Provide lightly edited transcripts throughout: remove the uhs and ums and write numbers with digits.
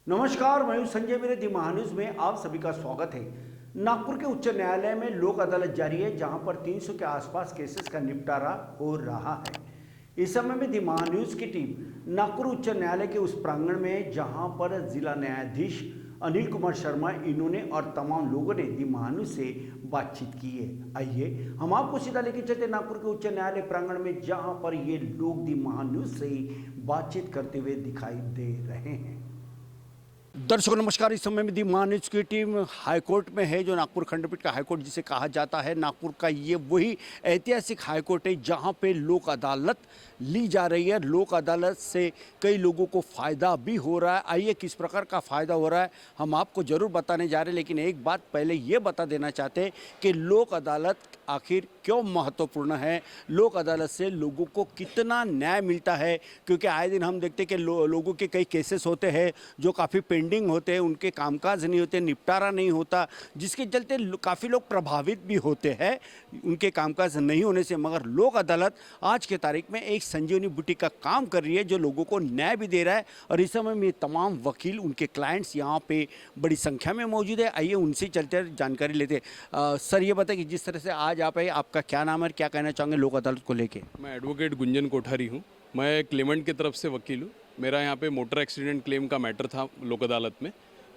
नमस्कार, मैं हूं संजय। मेरे दी महान्यूज में आप सभी का स्वागत है। नागपुर के उच्च न्यायालय में लोक अदालत जारी है, जहां पर 300 के आसपास केसेस का निपटारा हो रहा है। इस समय में दी महान्यूज की टीम नागपुर उच्च न्यायालय के उस प्रांगण में है, जहां पर जिला न्यायाधीश अनिल कुमार शर्मा इन्होंने और तमाम लोगों ने दी महान्यूज से बातचीत की है। आइए हम आपको सीधा लेके चलते नागपुर के उच्च न्यायालय प्रांगण में, जहां पर ये लोग दी महान्यूज से बातचीत करते हुए दिखाई दे रहे हैं। दर्शकों नमस्कार। इस समय में दी महान्यूज की टीम हाईकोर्ट में है, जो नागपुर खंडपीठ का हाईकोर्ट जिसे कहा जाता है। नागपुर का ये वही ऐतिहासिक हाईकोर्ट है जहां पे लोक अदालत ली जा रही है। लोक अदालत से कई लोगों को फ़ायदा भी हो रहा है। आइए किस प्रकार का फ़ायदा हो रहा है हम आपको ज़रूर बताने जा रहे हैं, लेकिन एक बात पहले ये बता देना चाहते हैं कि लोक अदालत आखिर क्यों महत्वपूर्ण है, लोक अदालत से लोगों को कितना न्याय मिलता है। क्योंकि आए दिन हम देखते हैं कि लोगों के कई केसेस होते हैं जो काफ़ी पेंडिंग होते हैं, उनके कामकाज नहीं होते, निपटारा नहीं होता, जिसके चलते काफ़ी लोग प्रभावित भी होते हैं उनके कामकाज नहीं होने से। मगर लोक अदालत आज के तारीख में एक संजीवनी बूटी का काम कर रही है, जो लोगों को न्याय भी दे रहा है। और इस समय में तमाम वकील, उनके क्लाइंट्स यहाँ पे बड़ी संख्या में मौजूद है। आइए उनसे चलते जानकारी लेते हैं। सर ये बताइए कि जिस तरह से आज आप आए, आपका क्या नाम है, क्या कहना चाहोगे लोक अदालत को लेके? मैं एडवोकेट गुंजन कोठारी हूँ। मैं क्लेमेंट की तरफ से वकील हूँ। मेरा यहाँ पे मोटर एक्सीडेंट क्लेम का मैटर था लोक अदालत में,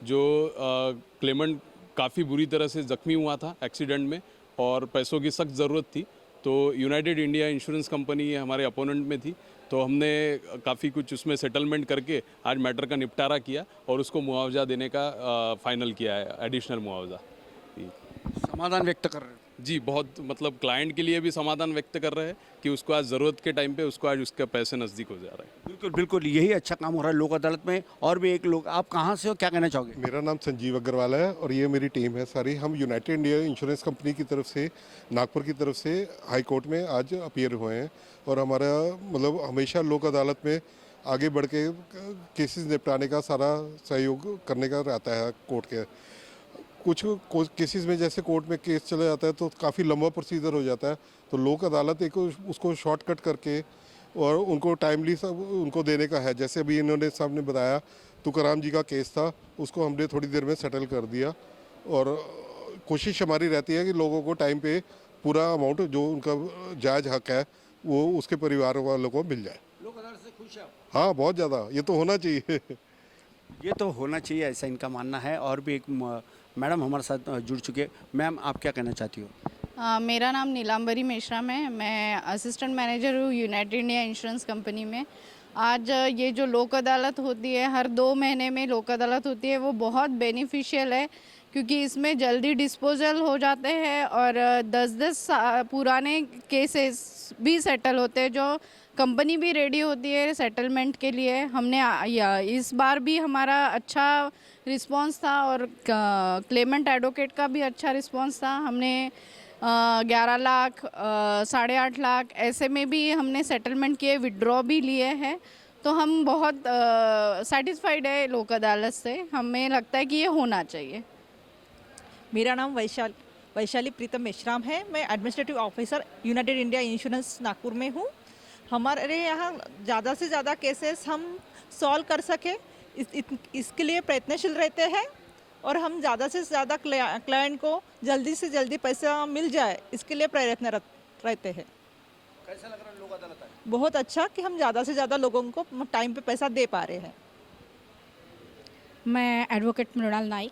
जो क्लेमेंट काफ़ी बुरी तरह से ज़ख्मी हुआ था एक्सीडेंट में और पैसों की सख्त ज़रूरत थी। तो यूनाइटेड इंडिया इंश्योरेंस कंपनी हमारे अपोनेंट में थी, तो हमने काफ़ी कुछ उसमें सेटलमेंट करके आज मैटर का निपटारा किया और उसको मुआवजा देने का फाइनल किया है, एडिशनल मुआवजा। समाधान व्यक्त कर रहे हैं। जी, बहुत मतलब क्लाइंट के लिए भी समाधान व्यक्त कर रहे हैं कि उसको आज ज़रूरत के टाइम पे उसको आज उसके पैसे नज़दीक हो जा रहे हैं। बिल्कुल बिल्कुल, यही अच्छा काम हो रहा है लोक अदालत में। और भी एक लोग, आप कहाँ से हो, क्या कहना चाहोगे? मेरा नाम संजीव अग्रवाल है और ये मेरी टीम है सारी। हम यूनाइटेड इंडिया इंश्योरेंस कंपनी की तरफ से नागपुर की तरफ से हाई कोर्ट में आज अपीयर हुए हैं। और हमारा मतलब हमेशा लोक अदालत में आगे बढ़ के केसेस निपटाने का सारा सहयोग करने का रहता है कोर्ट के। कुछ केसेस में जैसे कोर्ट में केस चला जाता है तो काफ़ी लंबा प्रोसीजर हो जाता है, तो लोक अदालत एक उसको शॉर्टकट करके और उनको टाइमली सब उनको देने का है। जैसे अभी इन्होंने सामने बताया तुकाराम जी का केस था, उसको हमने थोड़ी देर में सेटल कर दिया। और कोशिश हमारी रहती है कि लोगों को टाइम पे पूरा अमाउंट जो उनका जायज़ हक है वो उसके परिवार वालों को मिल जाए। लोक अदालत से खुश है? हाँ, बहुत ज़्यादा, ये तो होना चाहिए। ये तो होना चाहिए, ऐसा इनका मानना है। और भी एक मैडम हमारे साथ जुड़ चुके हैं। मैम आप क्या कहना चाहती हो? मेरा नाम नीलांबरी मेश्राम है। मैं असिस्टेंट मैनेजर हूँ यूनाइटेड इंडिया इंश्योरेंस कंपनी में। आज ये जो लोक अदालत होती है, हर 2 महीने में लोक अदालत होती है, वो बहुत बेनिफिशियल है, क्योंकि इसमें जल्दी डिस्पोजल हो जाते हैं और 10-10 पुराने केसेस भी सेटल होते हैं, जो कंपनी भी रेडी होती है सेटलमेंट के लिए। हमने इस बार भी हमारा अच्छा रिस्पांस था और क्लेमेंट एडवोकेट का भी अच्छा रिस्पांस था। हमने 11 लाख 8.5 लाख ऐसे में भी हमने सेटलमेंट किए, विड्रॉ भी लिए हैं। तो हम बहुत सेटिस्फाइड है लोक अदालत से। हमें लगता है कि ये होना चाहिए। मेरा नाम वैशाली प्रीतम मेश्राम है। मैं administrative officer United India insurance Nagpur में हूँ। हमारे यहाँ ज़्यादा से ज़्यादा केसेस हम सॉल्व कर सके, इसके लिए प्रयत्नशील रहते हैं और हम ज़्यादा से ज़्यादा क्लाइंट को जल्दी से जल्दी पैसा मिल जाए, इसके लिए प्रयत्नरत रहते हैं। कैसा लग रहा है लोक अदालत है? बहुत अच्छा कि हम ज़्यादा से ज़्यादा लोगों को टाइम पे पैसा दे पा रहे हैं। मैं एडवोकेट मृणाल नाइक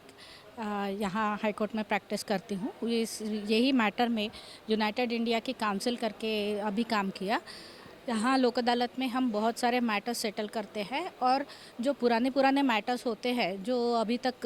यहाँ हाई कोर्ट में प्रैक्टिस करती हूँ। यही मैटर में यूनाइटेड इंडिया की काउंसिल करके अभी काम किया। यहाँ लोक अदालत में हम बहुत सारे मैटर्स सेटल करते हैं और जो पुराने मैटर्स होते हैं जो अभी तक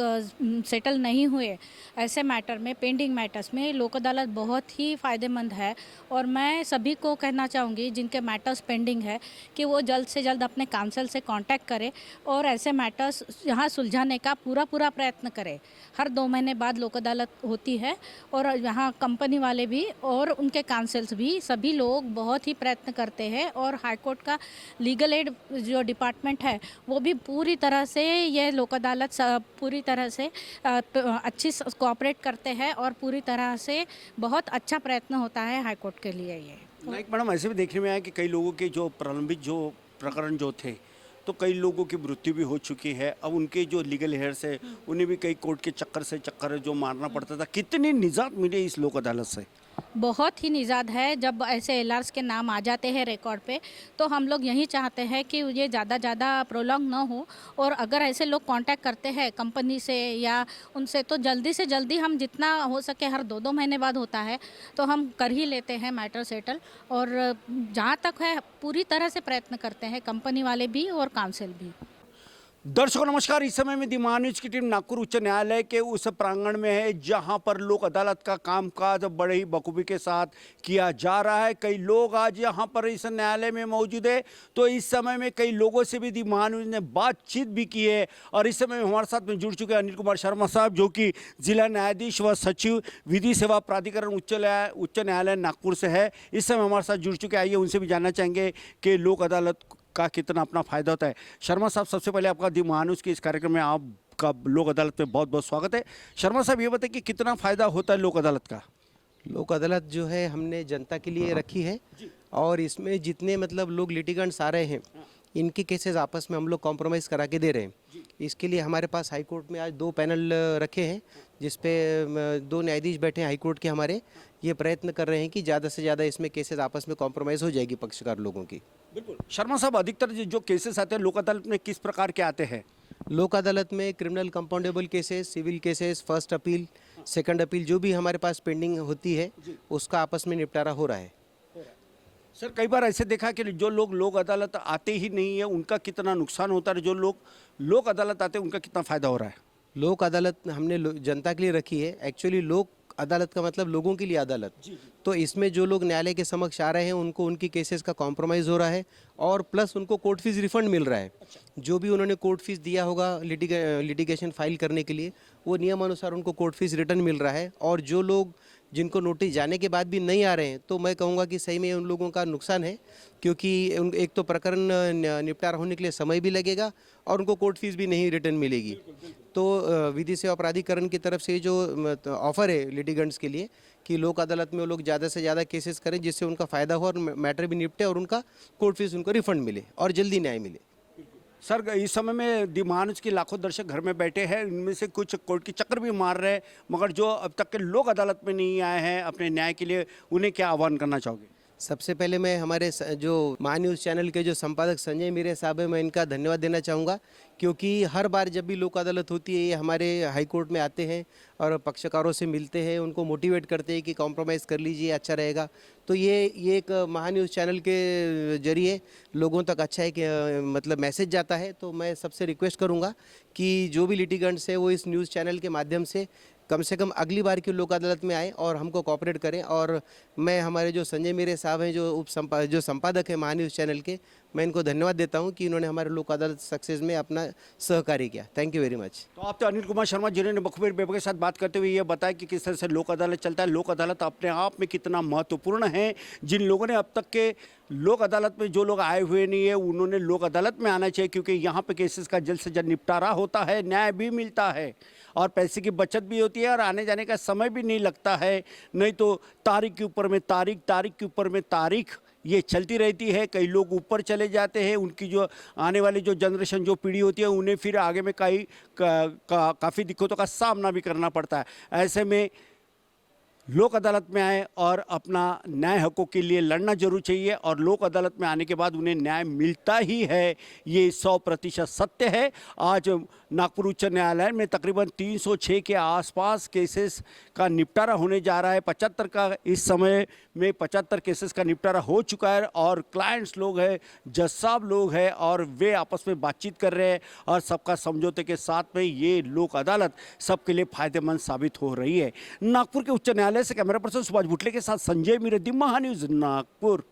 सेटल नहीं हुए, ऐसे मैटर में, पेंडिंग मैटर्स में लोक अदालत बहुत ही फ़ायदेमंद है। और मैं सभी को कहना चाहूँगी जिनके मैटर्स पेंडिंग है कि वो जल्द से जल्द अपने काउंसिल से कांटेक्ट करें और ऐसे मैटर्स यहाँ सुलझाने का पूरा प्रयत्न करें। हर 2 महीने बाद लोक अदालत होती है और यहाँ कंपनी वाले भी और उनके काउंसिल्स भी, सभी लोग बहुत ही प्रयत्न करते हैं। और हाई कोर्ट का लीगल एड जो डिपार्टमेंट है वो भी पूरी तरह से ये लोक अदालत पूरी तरह से अच्छी कोऑपरेट करते हैं और पूरी तरह से बहुत अच्छा प्रयत्न होता है हाई कोर्ट के लिए। ये नाइक मैडम, ऐसे भी देखने में आया कि कई लोगों के जो प्रलंबित जो प्रकरण जो थे तो कई लोगों की मृत्यु भी हो चुकी है। अब उनके जो लीगल हेयर्स है उन्हें भी कई कोर्ट के चक्कर जो मारना पड़ता था। कितनी निजात मिली इस लोक अदालत से? बहुत ही निजात है। जब ऐसे एलआर्स के नाम आ जाते हैं रिकॉर्ड पे, तो हम लोग यही चाहते हैं कि ये ज़्यादा प्रोलॉन्ग ना हो, और अगर ऐसे लोग कांटेक्ट करते हैं कंपनी से या उनसे, तो जल्दी से जल्दी हम जितना हो सके, हर 2-2 महीने बाद होता है तो हम कर ही लेते हैं मैटर सेटल। और जहाँ तक है पूरी तरह से प्रयत्न करते हैं, कंपनी वाले भी और काउंसिल भी। दर्शकों नमस्कार, इस समय में दी महान्यूज की टीम नागपुर उच्च न्यायालय के उस प्रांगण में है जहां पर लोक अदालत का कामकाज बड़े ही बखूबी के साथ किया जा रहा है। कई लोग आज यहां पर इस न्यायालय में मौजूद है, तो इस समय में कई लोगों से भी दी महान्यूज ने बातचीत भी की है। और इस समय में हमारे साथ में जुड़ चुके हैं अनिल कुमार शर्मा साहब, जो कि जिला न्यायाधीश व सचिव विधि सेवा प्राधिकरण उच्च न्यायालय नागपुर से है। इस समय हमारे साथ जुड़ चुके हैं। आइए उनसे भी जानना चाहेंगे कि लोक अदालत का कितना अपना फायदा होता है। शर्मा साहब, सबसे पहले आपका दी महान्यूज के इस कार्यक्रम में आपका लोक अदालत में बहुत बहुत स्वागत है। शर्मा साहब, ये बताइए कि कितना फायदा होता है लोक अदालत का? लोक अदालत जो है हमने जनता के लिए रखी है, और इसमें जितने मतलब लोग लिटिगेंट्स आ रहे हैं इनके केसेस आपस में हम लोग कॉम्प्रोमाइज़ करा के दे रहे हैं। इसके लिए हमारे पास हाई कोर्ट में आज 2 पैनल रखे हैं, जिसपे 2 न्यायाधीश बैठे हैं हाई कोर्ट के हमारे। ये प्रयत्न कर रहे हैं कि ज़्यादा से ज़्यादा इसमें केसेस आपस में कॉम्प्रोमाइज़ हो जाएगी पक्षकार लोगों की। बिल्कुल। शर्मा साहब, अधिकतर जो केसेस आते हैं लोक अदालत में किस प्रकार के आते हैं? लोक अदालत में criminal compoundable cases, civil cases, first appeal, second appeal जो भी हमारे पास पेंडिंग होती है उसका आपस में निपटारा हो रहा है। सर, कई बार ऐसे देखा कि जो लोग लोक अदालत आते ही नहीं है उनका कितना नुकसान होता है, जो लोग लोक अदालत आते हैं उनका कितना फायदा हो रहा है? लोक अदालत हमने जनता के लिए रखी है। एक्चुअली लोक अदालत का मतलब लोगों के लिए अदालत। तो इसमें जो लोग न्यायालय के समक्ष आ रहे हैं उनको उनकी केसेस का कॉम्प्रोमाइज़ हो रहा है, और प्लस उनको कोर्ट फीस रिफंड मिल रहा है। जो भी उन्होंने कोर्ट फीस दिया होगा लिटिगेशन फाइल करने के लिए, वो नियमानुसार उनको कोर्ट फीस रिटर्न मिल रहा है। और जो लोग जिनको नोटिस जाने के बाद भी नहीं आ रहे हैं, तो मैं कहूँगा कि सही में उन लोगों का नुकसान है, क्योंकि एक तो प्रकरण निपटारा होने के लिए समय भी लगेगा और उनको कोर्ट फीस भी नहीं रिटर्न मिलेगी। तो विधि सेवा प्राधिकरण की तरफ से जो ऑफर है लिटिगेंट्स के लिए कि लोक अदालत में वो लोग ज़्यादा से ज़्यादा केसेस करें, जिससे उनका फ़ायदा हो और मैटर भी निपटे और उनका कोर्ट फीस उनको रिफंड मिले और जल्दी न्याय मिले। सर, इस समय में दी महान्यूज के लाखों दर्शक घर में बैठे हैं, इनमें से कुछ कोर्ट की चक्कर भी मार रहे हैं, मगर जो अब तक के लोक अदालत में नहीं आए हैं अपने न्याय के लिए, उन्हें क्या आह्वान करना चाहोगे? सबसे पहले मैं हमारे जो महान्यूज़ चैनल के जो संपादक संजय मीरे साहब हैं, मैं इनका धन्यवाद देना चाहूँगा, क्योंकि हर बार जब भी लोक अदालत होती है ये हमारे हाई कोर्ट में आते हैं और पक्षकारों से मिलते हैं, उनको मोटिवेट करते हैं कि कॉम्प्रोमाइज़ कर लीजिए, अच्छा रहेगा। तो ये एक महान्यूज़ चैनल के जरिए लोगों तक अच्छा एक मतलब मैसेज जाता है। तो मैं सबसे रिक्वेस्ट करूँगा कि जो भी लिटिगेंट्स है वो इस न्यूज़ चैनल के माध्यम से कम अगली बार की लोक अदालत में आए और हमको कोऑपरेट करें। और मैं हमारे जो संजय मीरे साहब हैं जो संपादक हैं महान्यूज़ चैनल के, मैं इनको धन्यवाद देता हूं कि इन्होंने हमारे लोक अदालत सक्सेस में अपना सहकार्य किया। Thank you very much. तो आप तो अनिल कुमार शर्मा, जिन्होंने बखूबी बेबे के साथ बात करते हुए ये बताया कि किस तरह से लोक अदालत चलता है, लोक अदालत अपने आप में कितना महत्वपूर्ण है। जिन लोगों ने अब तक के लोक अदालत में जो लोग आए हुए नहीं है उन्होंने लोक अदालत में आना चाहिए, क्योंकि यहाँ पे केसेस का जल्द से जल्द निपटारा होता है, न्याय भी मिलता है और पैसे की बचत भी होती है और आने जाने का समय भी नहीं लगता है। नहीं तो तारीख के ऊपर में तारीख, तारीख के ऊपर में तारीख, ये चलती रहती है। कई लोग ऊपर चले जाते हैं, उनकी जो आने वाली जो जनरेशन जो पीढ़ी होती है उन्हें फिर आगे में काफ़ी दिक्कतों का सामना भी करना पड़ता है। ऐसे में लोक अदालत में आए और अपना न्याय हकों के लिए लड़ना जरूर चाहिए, और लोक अदालत में आने के बाद उन्हें न्याय मिलता ही है, ये 100% सत्य है। आज नागपुर उच्च न्यायालय में तकरीबन 306 के आसपास केसेस का निपटारा होने जा रहा है। 75 का इस समय में 75 केसेस का निपटारा हो चुका है, और क्लाइंट्स लोग हैं, जज साहब लोग हैं, और वे आपस में बातचीत कर रहे हैं और सबका समझौते के साथ में ये लोक अदालत सबके लिए फायदेमंद साबित हो रही है। नागपुर के उच्च न्यायालय से कैमरा पर्सन सुभाष भुटले के साथ संजय मीरे, दी महान्यूज़, नागपुर।